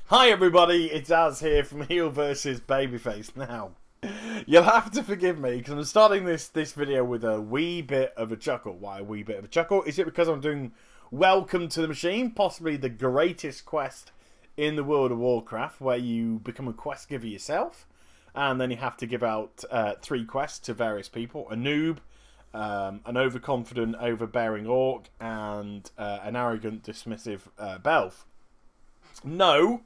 Hi everybody, it's Az here from Heel vs Babyface. Now, you'll have to forgive me because I'm starting this video with a wee bit of a chuckle. Why a wee bit of a chuckle? Is it because I'm doing Welcome to the Machine, possibly the greatest quest in the world of Warcraft, where you become a quest giver yourself, and then you have to give out 3 quests to various people: a noob, an overconfident, overbearing orc, and an arrogant, dismissive belf. No,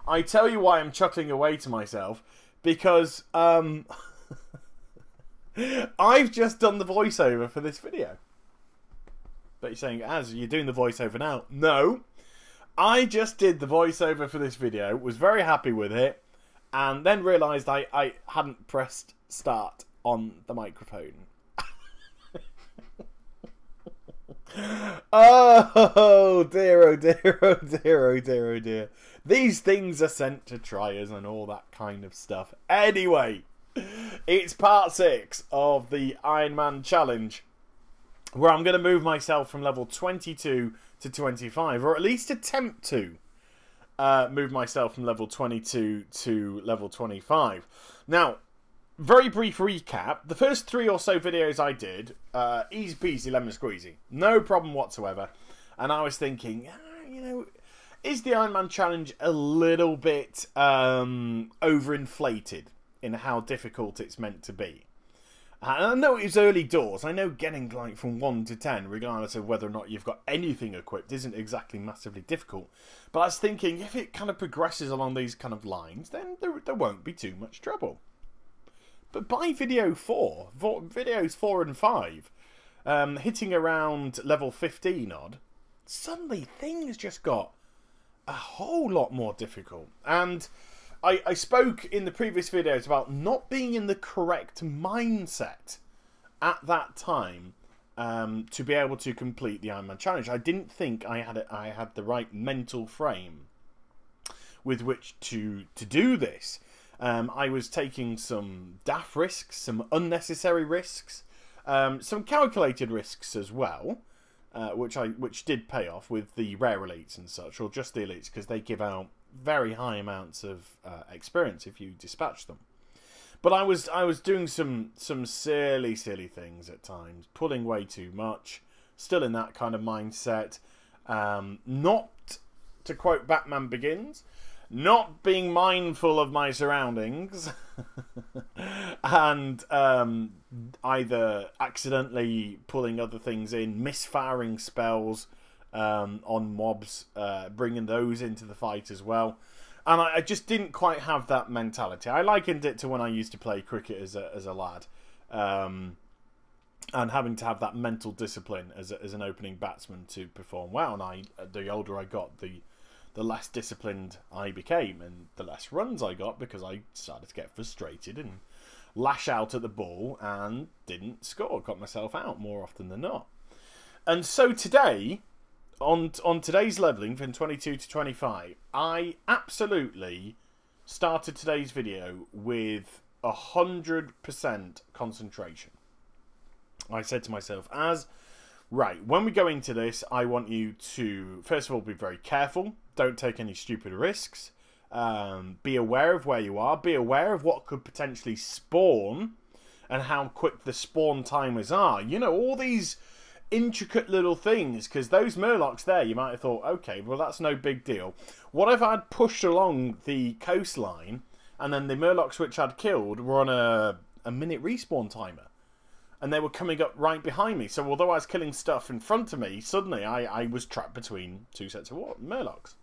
I tell you why I'm chuckling away to myself, because I've just done the voiceover for this video. But you're saying, Az, you're doing the voiceover now. No, I just did the voiceover for this video, was very happy with it, and then realised I hadn't pressed start on the microphone. Oh dear, oh dear, oh dear, oh dear, oh dear. These things are sent to tryers and all that kind of stuff. Anyway, it's part 6 of the Ironman challenge, where I'm going to move myself from level 22 to 25, or at least attempt to move myself from level 22 to level 25. Now, very brief recap. The first 3 or so videos I did, easy peasy lemon squeezy. No problem whatsoever. And I was thinking, you know, is the Ironman challenge a little bit overinflated in how difficult it's meant to be? And I know it was early doors. I know getting like from 1 to 10, regardless of whether or not you've got anything equipped, isn't exactly massively difficult. But I was thinking, if it kind of progresses along these kind of lines, then there won't be too much trouble. But by videos 4 and 5, hitting around level 15 odd, suddenly things just got a whole lot more difficult. And I spoke in the previous videos about not being in the correct mindset at that time to be able to complete the Ironman challenge. I didn't think I had the right mental frame with which to do this. I was taking some daft risks, some unnecessary risks, some calculated risks as well, which did pay off with the rare elites and such, or just the elites, because they give out very high amounts of experience if you dispatch them. But I was doing some silly things at times, pulling way too much, still in that kind of mindset. Not to quote Batman Begins, not being mindful of my surroundings, and either accidentally pulling other things in, misfiring spells on mobs, bringing those into the fight as well. And I just didn't quite have that mentality. I likened it to when I used to play cricket as a lad, and having to have that mental discipline as an opening batsman to perform well. And the older I got, the less disciplined I became, and the less runs I got, because I started to get frustrated and lash out at the ball and didn't score, got myself out more often than not. And so today, on today's leveling from 22 to 25, I absolutely started today's video with 100% concentration. I said to myself, right, when we go into this, I want you to, first of all, be very careful. Don't take any stupid risks. Be aware of where you are. Be aware of what could potentially spawn and how quick the spawn timers are. You know, all these intricate little things, because those murlocs there, you might have thought, okay, well, that's no big deal. What if I'd pushed along the coastline and then the murlocs which I'd killed were on a minute respawn timer? And they were coming up right behind me. So although I was killing stuff in front of me, suddenly I was trapped between 2 sets of murlocs.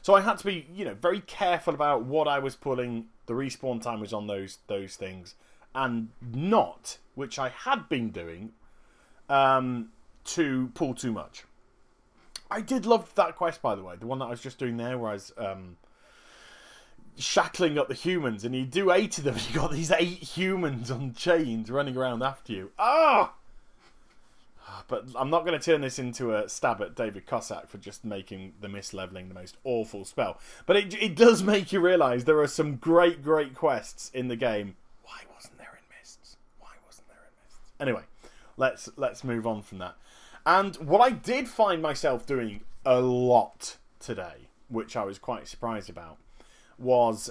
So I had to be, you know, very careful about what I was pulling. The respawn time was on those things, and not, which I had been doing, to pull too much. I did love that quest, by the way, the one that I was just doing there, where I was shackling up the humans, and you do 8 of them, you got these 8 humans on chains running around after you. Ah! But I'm not going to turn this into a stab at David Cossack for just making the misleveling the most awful spell. But it does make you realise there are some great quests in the game. Why wasn't there in Mists? Why wasn't there in Mists? Anyway, let's move on from that. And what I did find myself doing a lot today which I was quite surprised about, was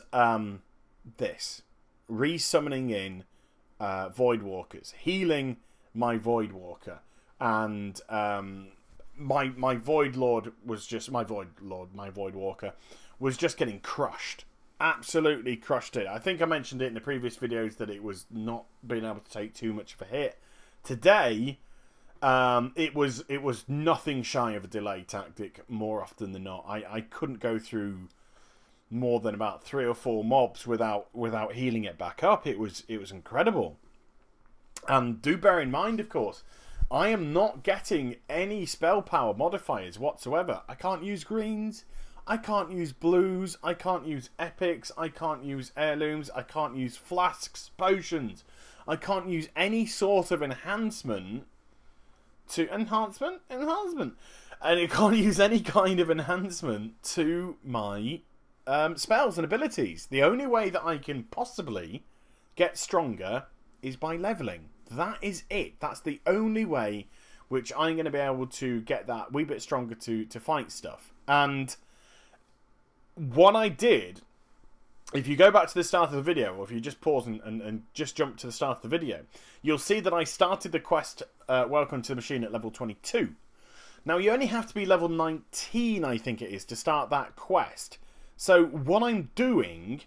this. Resummoning in Void Walkers. Healing my Void Walker. And my Void Lord was just... my Void Walker was just getting crushed. Absolutely crushed it. I think I mentioned it in the previous videos that it was not being able to take too much of a hit. Today, it was nothing shy of a delay tactic more often than not. I couldn't go through more than about 3 or 4 mobs without healing it back up. It was incredible. And do bear in mind, of course, I am not getting any spell power modifiers whatsoever. I can't use greens. I can't use blues, I can't use epics, I can't use heirlooms, I can't use flasks, potions. I can't use any sort of enhancement to... enhancement? And I can't use any kind of enhancement to my spells and abilities. The only way that I can possibly get stronger is by leveling. That is it. That's the only way which I'm going to be able to get that wee bit stronger to fight stuff. And... what I did, if you go back to the start of the video, or if you just pause and just jump to the start of the video, you'll see that I started the quest, Welcome to the Machine, at level 22. Now, you only have to be level 19, I think it is, to start that quest. So, what I'm doing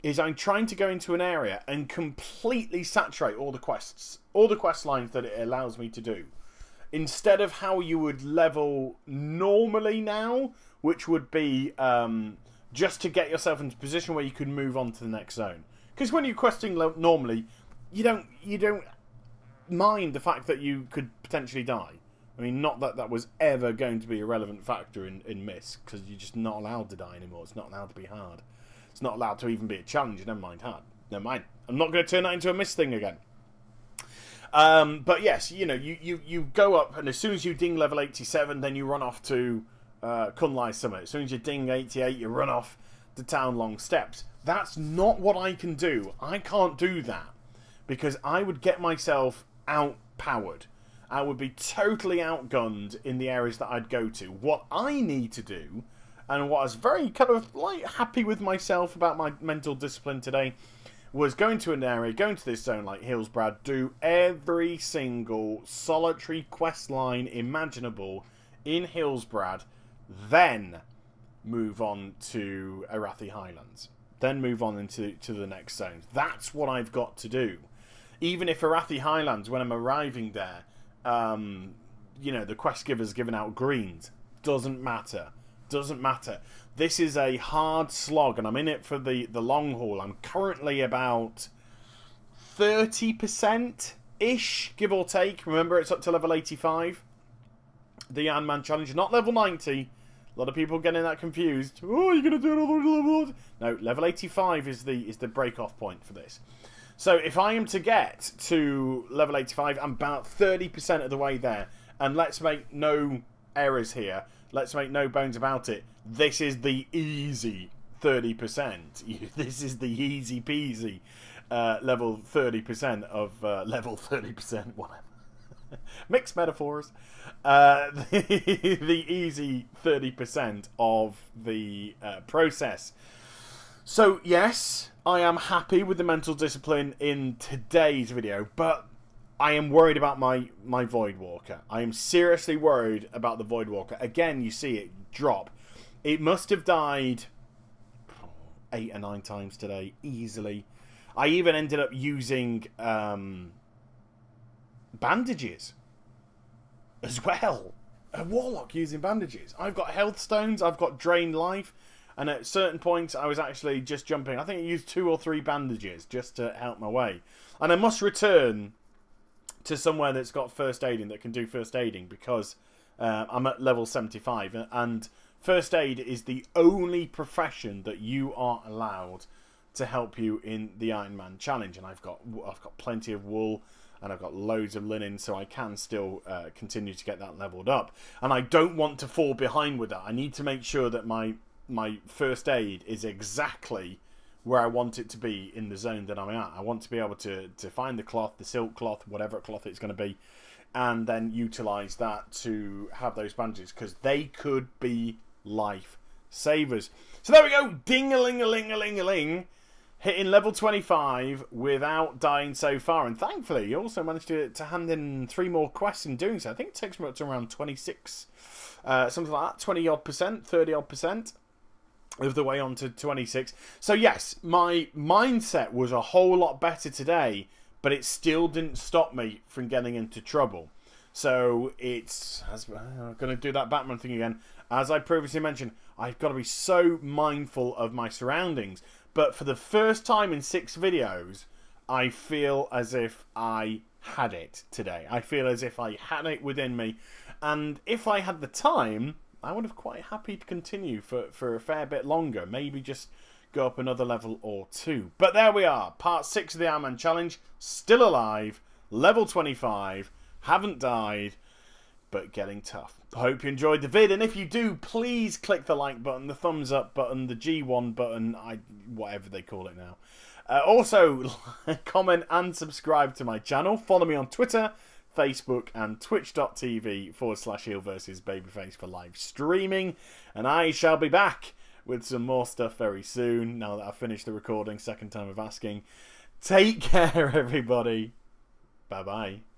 is I'm trying to go into an area and completely saturate all the quests, all the quest lines that it allows me to do. Instead of how you would level normally now, which would be... just to get yourself into a position where you could move on to the next zone. Because when you're questing normally, you don't mind the fact that you could potentially die. I mean, not that that was ever going to be a relevant factor in Myst, because you're just not allowed to die anymore. It's not allowed to be hard. It's not allowed to even be a challenge. Never mind hard. Never mind. I'm not going to turn that into a Myst thing again. But yes, you know, you go up, and as soon as you ding level 87, then you run off to... Kun-Lai Summit. As soon as you ding 88, you run off the Town Long Steps. That's not what I can do. I can't do that because I would get myself outpowered. I would be totally outgunned in the areas that I'd go to. What I need to do, and what I was very kind of like happy with myself about my mental discipline today, was going to an area, going to this zone like Hillsbrad, do every single solitary quest line imaginable in Hillsbrad, then move on to Arathi Highlands. Then move on to the next zone. That's what I've got to do. Even if Arathi Highlands, when I'm arriving there, you know, the quest giver's giving out greens. Doesn't matter. Doesn't matter. This is a hard slog, and I'm in it for the long haul. I'm currently about 30%-ish, give or take. Remember, it's up to level 85. The Ironman challenge, not level 90. A lot of people getting that confused. Oh, you're going to do it all the level... No, level 85 is the break-off point for this. So if I am to get to level 85, I'm about 30% of the way there. And let's make no errors here. Let's make no bones about it. This is the easy 30%. This is the easy peasy level 30% of level 30%, whatever. Mixed metaphors. The easy 30% of the process. So, yes, I am happy with the mental discipline in today's video, but I am worried about my Void Walker. I am seriously worried about the Void Walker. Again, you see it drop. It must have died 8 or 9 times today, easily. I even ended up using... bandages as well. A warlock using bandages. I've got health stones, I've got drained life, and at certain points I was actually just jumping. I think I used 2 or 3 bandages just to help my way. And I must return to somewhere that's got first aiding, that can do first aiding, because I'm at level 75, and first aid is the only profession that you are allowed to help you in the Ironman challenge. And I've got plenty of wool, and I've got loads of linen, so I can still continue to get that leveled up. And I don't want to fall behind with that. I need to make sure that my first aid is exactly where I want it to be in the zone that I'm at. I want to be able to find the cloth, the silk cloth, whatever cloth it's going to be, and then utilise that to have those bandages, because they could be life savers. So there we go. Ding-a-ling-a-ling-a-ling-a-ling. Hitting level 25 without dying so far. And thankfully, you also managed to hand in 3 more quests in doing so. I think it takes me up to around 26, something like that, 20-odd%, 30-odd% of the way on to 26. So yes, my mindset was a whole lot better today, but it still didn't stop me from getting into trouble. So it's... I'm going to do that Batman thing again. As I previously mentioned, I've got to be so mindful of my surroundings. But for the first time in 6 videos, I feel as if I had it today. I feel as if I had it within me. And if I had the time, I would have quite happy to continue for a fair bit longer. Maybe just go up another level or 2. But there we are. Part 6 of the Ironman Challenge. Still alive. Level 25. Haven't died. But getting tough. I hope you enjoyed the vid, and if you do, please click the like button, the thumbs up button, the G1 button, whatever they call it now. Also, comment and subscribe to my channel. Follow me on Twitter, Facebook, and twitch.tv/heel versus babyface for live streaming. And I shall be back with some more stuff very soon, now that I've finished the recording, second time of asking. Take care, everybody. Bye-bye.